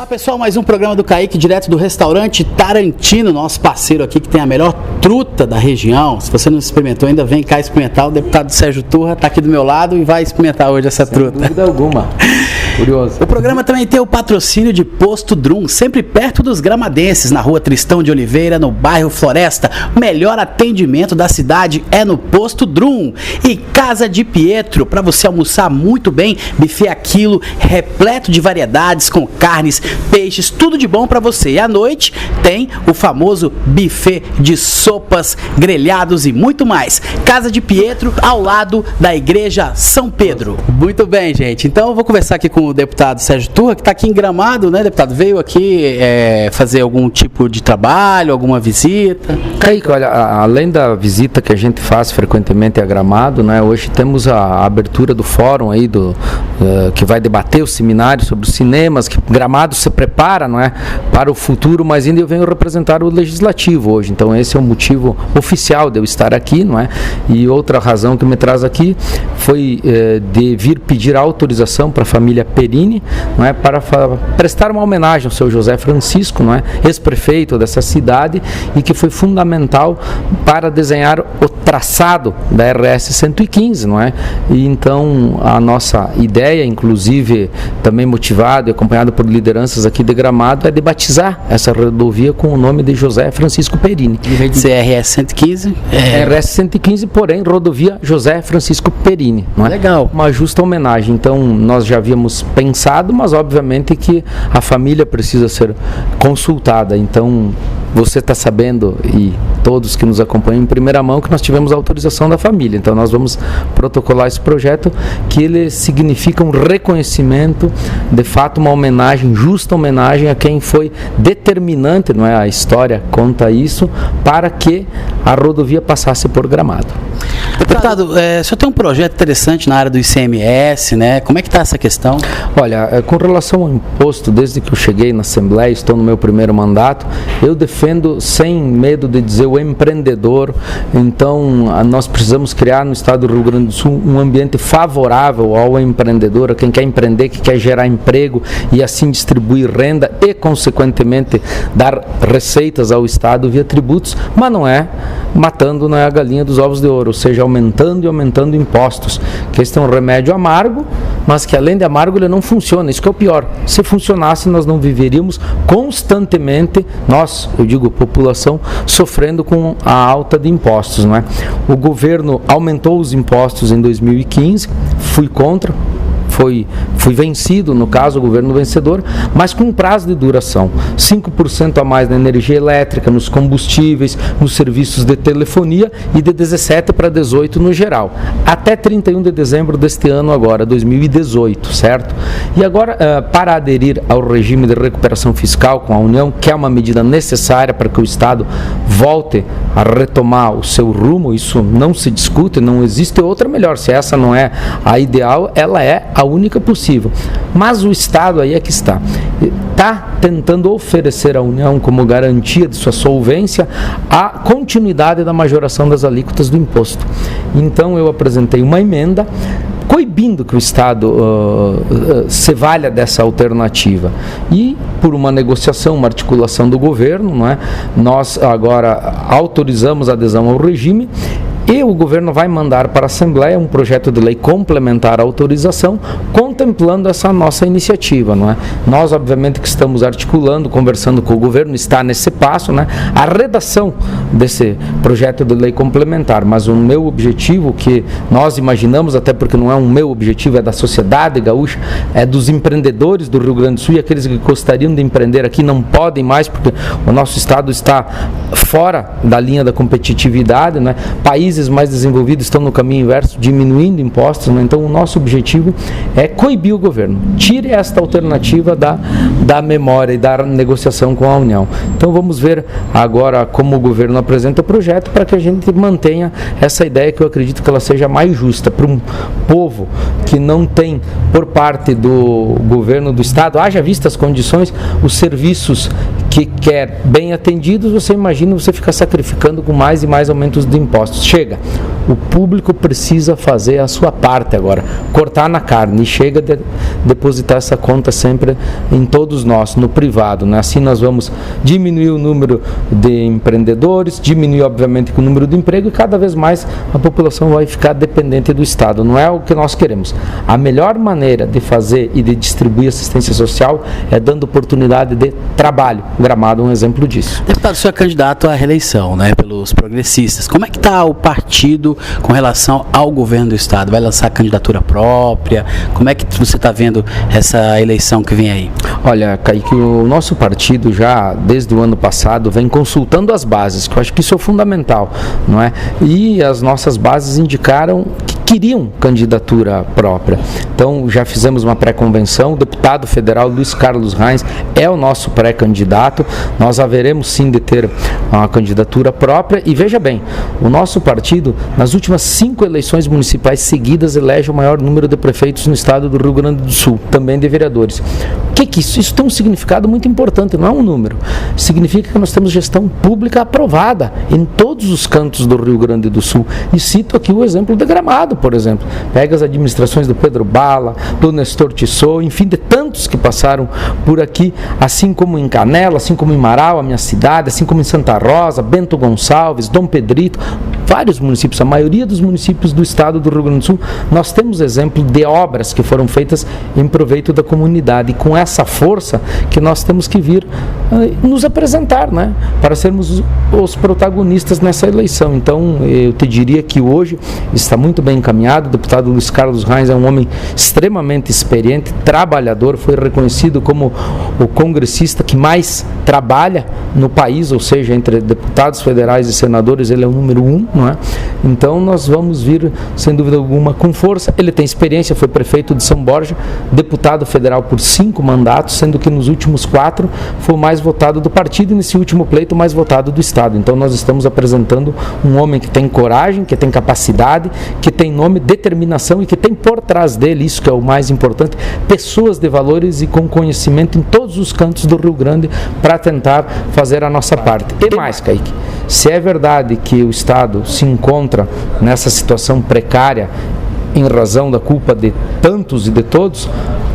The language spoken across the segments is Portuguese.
Olá pessoal, mais um programa do Kaique, direto do restaurante Tarantino, nosso parceiro aqui que tem a melhor truta da região. Se você não experimentou ainda, vem cá experimentar. O deputado Sérgio Turra está aqui do meu lado e vai experimentar hoje essa truta. Sem dúvida alguma. Curioso. O programa também tem o patrocínio de Posto Drum, sempre perto dos gramadenses, na rua Tristão de Oliveira, no bairro Floresta. O melhor atendimento da cidade é no Posto Drum. E Casa de Pietro, para você almoçar muito bem, buffet a quilo, repleto de variedades, com carnes, peixes, tudo de bom para você. E à noite tem o famoso buffet de sopas, grelhados e muito mais. Casa de Pietro, ao lado da Igreja São Pedro. Muito bem, gente. Então eu vou conversar aqui com o deputado Sérgio Turra, que está aqui em Gramado, né, deputado? Veio aqui fazer algum tipo de trabalho, alguma visita? Kaique, olha, além da visita que a gente faz frequentemente a Gramado, né, hoje temos a abertura do fórum aí, que vai debater o seminário sobre os cinemas, que Gramado se prepara, não é, para o futuro, mas ainda eu venho representar o Legislativo hoje, então esse é o motivo oficial de eu estar aqui, não é? E outra razão que me traz aqui foi de vir pedir autorização para a família Perini, não é, para prestar uma homenagem ao seu José Francisco, não é, ex-prefeito dessa cidade e que foi fundamental para desenhar o traçado da RS 115, não é? E então a nossa ideia, inclusive também motivada e acompanhada por lideranças aqui de Gramado, é de batizar essa rodovia com o nome de José Francisco Perini. Em vez de ser RS 115? RS 115, porém, rodovia José Francisco Perini. Não é? Legal. Uma justa homenagem. Então, nós já havíamos pensado, mas obviamente que a família precisa ser consultada. Então, você está sabendo, e todos que nos acompanham em primeira mão, que nós tivemos a autorização da família. Então, nós vamos protocolar esse projeto, que ele significa um reconhecimento, de fato, uma homenagem, justa homenagem a quem foi determinante, não é? A história conta isso, para que a rodovia passasse por Gramado. Deputado, o senhor tem um projeto interessante na área do ICMS, né? Como é que está essa questão? Olha, com relação ao imposto, desde que eu cheguei na Assembleia, estou no meu primeiro mandato, eu defendo, sem medo de dizer, o empreendedor. Então, nós precisamos criar no estado do Rio Grande do Sul um ambiente favorável ao empreendedor, a quem quer empreender, que quer gerar emprego e assim distribuir renda e, consequentemente, dar receitas ao estado via tributos, mas não é matando, não é a galinha dos ovos de ouro, ou seja, aumentando e aumentando impostos, que este é um remédio amargo, mas que além de amargo ele não funciona, isso que é o pior. Se funcionasse, nós não viveríamos constantemente, nós, eu digo população, sofrendo com a alta de impostos, não é? O governo aumentou os impostos em 2015, fui contra, fui vencido, no caso, o governo vencedor, mas com um prazo de duração, 5% a mais na energia elétrica, nos combustíveis, nos serviços de telefonia e de 17% para 18% no geral, até 31 de dezembro deste ano agora, 2018, certo? E agora, para aderir ao regime de recuperação fiscal com a União, que é uma medida necessária para que o Estado volte a retomar o seu rumo, isso não se discute, não existe outra melhor, se essa não é a ideal, ela é a única possível. Mas o Estado aí é que está tentando oferecer à União como garantia de sua solvência a continuidade da majoração das alíquotas do imposto. Então eu apresentei uma emenda coibindo que o Estado se valha dessa alternativa. E, por uma negociação, uma articulação do governo, não é? Nós agora autorizamos a adesão ao regime e o governo vai mandar para a Assembleia um projeto de lei complementar à autorização, contemplando essa nossa iniciativa, não é? Nós, obviamente, que estamos articulando, conversando com o governo, está nesse passo, né? A redação desse projeto de lei complementar, mas o meu objetivo, que nós imaginamos, até porque não é um meu objetivo, é da sociedade gaúcha, é dos empreendedores do Rio Grande do Sul, e aqueles que gostariam de empreender aqui não podem mais, porque o nosso estado está fora da linha da competitividade, né? Países mais desenvolvidos estão no caminho inverso, diminuindo impostos, né? Então o nosso objetivo é coibir o governo, tire esta alternativa da memória e da negociação com a União. Então vamos ver agora como o governo apresenta o projeto, para que a gente mantenha essa ideia, que eu acredito que ela seja mais justa para um povo que não tem, por parte do governo do estado, haja vista as condições, os serviços que quer bem atendidos, você imagina você ficar sacrificando com mais e mais aumentos de impostos. Chega! o público precisa fazer a sua parte agora, cortar na carne, e chega de depositar essa conta sempre em todos nós, no privado, né? Assim nós vamos diminuir o número de empreendedores, diminuir obviamente o número de emprego, e cada vez mais a população vai ficar dependente do Estado. Não é o que nós queremos. A melhor maneira de fazer e de distribuir assistência social é dando oportunidade de trabalho. Gramado é um exemplo disso. Deputado, o senhor é candidato à reeleição, né, pelos progressistas. Como é que está o partido com relação ao governo do Estado? Vai lançar candidatura própria? Como é que você está vendo essa eleição que vem aí? Olha, Kaique, o nosso partido já desde o ano passado vem consultando as bases, que eu acho que isso é fundamental, não é? E as nossas bases indicaram que queriam candidatura própria. Então, já fizemos uma pré-convenção, o deputado federal Luiz Carlos Reins é o nosso pré-candidato, nós haveremos sim de ter uma candidatura própria, e veja bem, o nosso partido, nas últimas 5 eleições municipais seguidas, elege o maior número de prefeitos no estado do Rio Grande do Sul, também de vereadores. O que é isso? Isso tem um significado muito importante, não é um número. Significa que nós temos gestão pública aprovada em todos os cantos do Rio Grande do Sul. E cito aqui o exemplo de Gramado, por exemplo. Pega as administrações do Pedro Bala, do Nestor Tissot, enfim, de tantos que passaram por aqui, assim como em Canela, assim como em Marau, a minha cidade, assim como em Santa Rosa, Bento Gonçalves, Dom Pedrito, vários municípios, a maioria dos municípios do estado do Rio Grande do Sul, nós temos exemplo de obras que foram feitas em proveito da comunidade, e com essa força que nós temos que vir nos apresentar, né, para sermos os protagonistas nessa eleição. Então, eu te diria que hoje está muito bem encaminhado. O deputado Luiz Carlos Reins é um homem extremamente experiente, trabalhador, foi reconhecido como o congressista que mais trabalha no país, ou seja, entre deputados federais e senadores, ele é o número 1, não é? Então, nós vamos vir, sem dúvida alguma, com força. Ele tem experiência, foi prefeito de São Borja, deputado federal por 5 mandatos, sendo que nos últimos 4 foi o mais votado do partido, e nesse último pleito o mais votado do estado. Então, nós estamos apresentando um homem que tem coragem, que tem capacidade, que tem nome, determinação, e que tem por trás dele, isso que é o mais importante, pessoas de valores e com conhecimento em todos os cantos do Rio Grande para tentar fazer a nossa parte. E mais, Kaique, se é verdade que o Estado se encontra nessa situação precária em razão da culpa de tantos e de todos,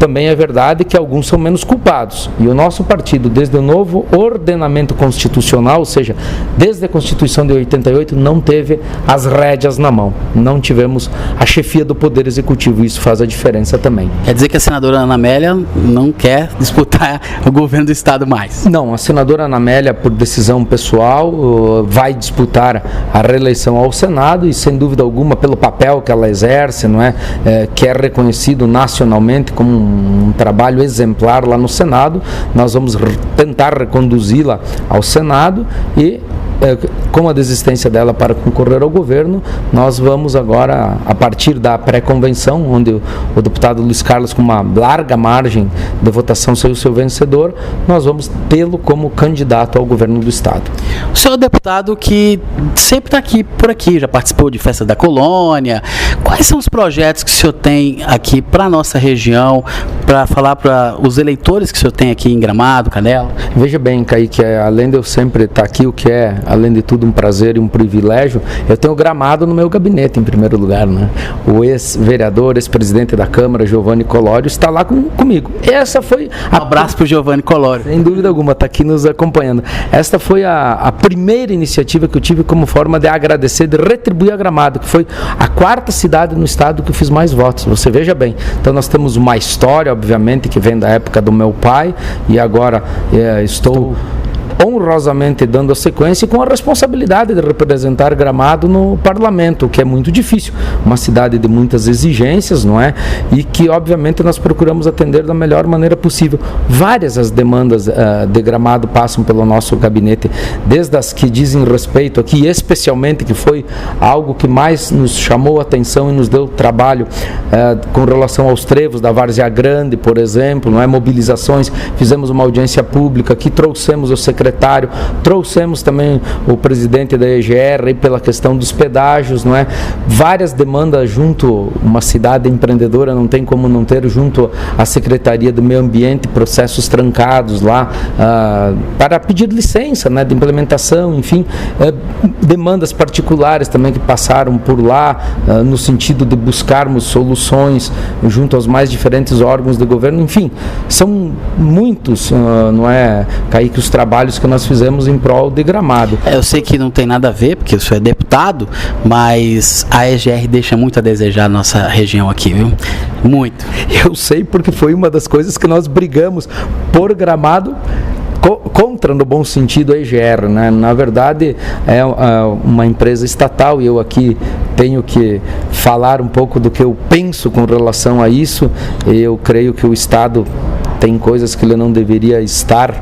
também é verdade que alguns são menos culpados. E o nosso partido, desde o novo ordenamento constitucional, ou seja, desde a Constituição de 88, não teve as rédeas na mão. Não tivemos a chefia do Poder Executivo. Isso faz a diferença também. Quer dizer que a senadora Ana Amélia não quer disputar o governo do Estado mais? Não, a senadora Ana Amélia, por decisão pessoal, vai disputar a reeleição ao Senado, e sem dúvida alguma, pelo papel que ela exerce, não é, que é reconhecido nacionalmente como um trabalho exemplar lá no Senado, nós vamos tentar reconduzi-la ao Senado, e com a desistência dela para concorrer ao governo, nós vamos agora, a partir da pré-convenção, onde o deputado Luiz Carlos, com uma larga margem de votação, saiu seu vencedor, nós vamos tê-lo como candidato ao governo do Estado. O senhor é um deputado que sempre está aqui, por aqui, já participou de Festa da Colônia. Quais são os projetos que o senhor tem aqui para a nossa região, para falar para os eleitores que o senhor tem aqui em Gramado, Canela? Veja bem, Kaique, além de eu sempre estar aqui, o que é, além de tudo, um prazer e um privilégio, eu tenho Gramado no meu gabinete, em primeiro lugar, né? O ex-vereador, ex-presidente da Câmara, Giovanni Colório, está lá comigo. Essa foi um abraço para o Giovanni Colório. Sem dúvida alguma, está aqui nos acompanhando. Esta foi a primeira iniciativa que eu tive como forma de agradecer, de retribuir a Gramado, que foi a 4ª cidade no estado que eu fiz mais votos. Você veja bem. Então nós temos uma história, obviamente, que vem da época do meu pai, e agora estou honrosamente dando a sequência e com a responsabilidade de representar Gramado no parlamento, o que é muito difícil, uma cidade de muitas exigências, não é? E que obviamente nós procuramos atender da melhor maneira possível. Várias as demandas de Gramado passam pelo nosso gabinete, desde as que dizem respeito aqui, especialmente, que foi algo que mais nos chamou a atenção e nos deu trabalho com relação aos trevos da Várzea Grande, por exemplo, não é? Mobilizações, fizemos uma audiência pública que trouxemos o secretário secretário, trouxemos também o presidente da EGR pela questão dos pedágios, não é? Várias demandas junto, uma cidade empreendedora não tem como não ter junto à Secretaria do Meio Ambiente processos trancados lá para pedir licença, né, de implementação, enfim, demandas particulares também que passaram por lá no sentido de buscarmos soluções junto aos mais diferentes órgãos de governo, enfim, são muitos, não é, Kaique, os trabalhos que nós fizemos em prol de Gramado. Eu sei que não tem nada a ver, porque o senhor é deputado, mas a EGR deixa muito a desejar na nossa região aqui, viu? Muito. Eu sei, porque foi uma das coisas que nós brigamos por Gramado, contra, no bom sentido, a EGR, né? Na verdade, é uma empresa estatal e eu aqui tenho que falar um pouco do que eu penso com relação a isso. Eu creio que o Estado tem coisas que ele não deveria estar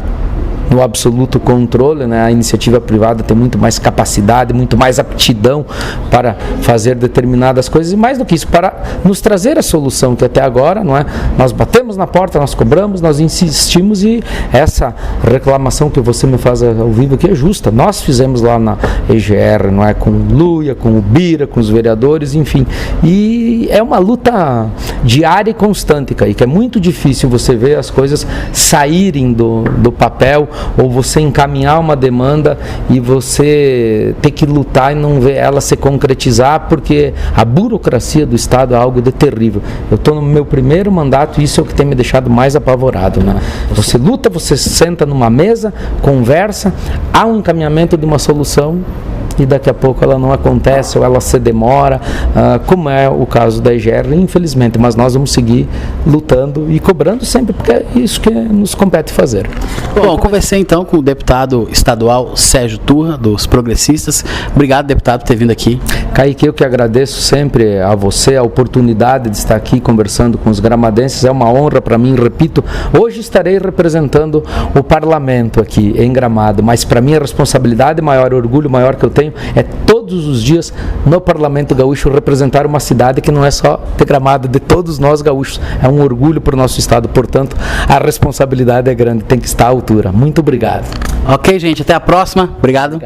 no absoluto controle, né? A iniciativa privada tem muito mais capacidade, muito mais aptidão para fazer determinadas coisas e mais do que isso, para nos trazer a solução que até agora, não é? Nós batemos na porta, nós cobramos, nós insistimos e essa reclamação que você me faz ao vivo aqui é justa. Nós fizemos lá na EGR, não é? Com o Luia, com o Bira, com os vereadores, enfim. E é uma luta diária e constante, Kaique. É muito difícil você ver as coisas saírem do papel, ou você encaminhar uma demanda e você ter que lutar e não ver ela se concretizar, porque a burocracia do Estado é algo de terrível. Eu estou no meu primeiro mandato e isso é o que tem me deixado mais apavorado, né? Você luta, você senta numa mesa, conversa, há um encaminhamento de uma solução e daqui a pouco ela não acontece ou ela se demora, como é o caso da EGR, infelizmente, mas nós vamos seguir lutando e cobrando sempre, porque é isso que nos compete fazer. Bom, conversei então com o deputado estadual Sérgio Turra, dos Progressistas. Obrigado, deputado, por ter vindo aqui. Kaique, eu que agradeço sempre a você a oportunidade de estar aqui conversando com os gramadenses, é uma honra para mim, repito, hoje estarei representando o parlamento aqui em Gramado, mas para mim a responsabilidade maior, o orgulho maior que eu tenho é todos os dias no Parlamento Gaúcho representar uma cidade que não é só de Gramado, de todos nós gaúchos. É um orgulho para o nosso estado, portanto, a responsabilidade é grande, tem que estar à altura. Muito obrigado. Ok, gente, até a próxima. Obrigado.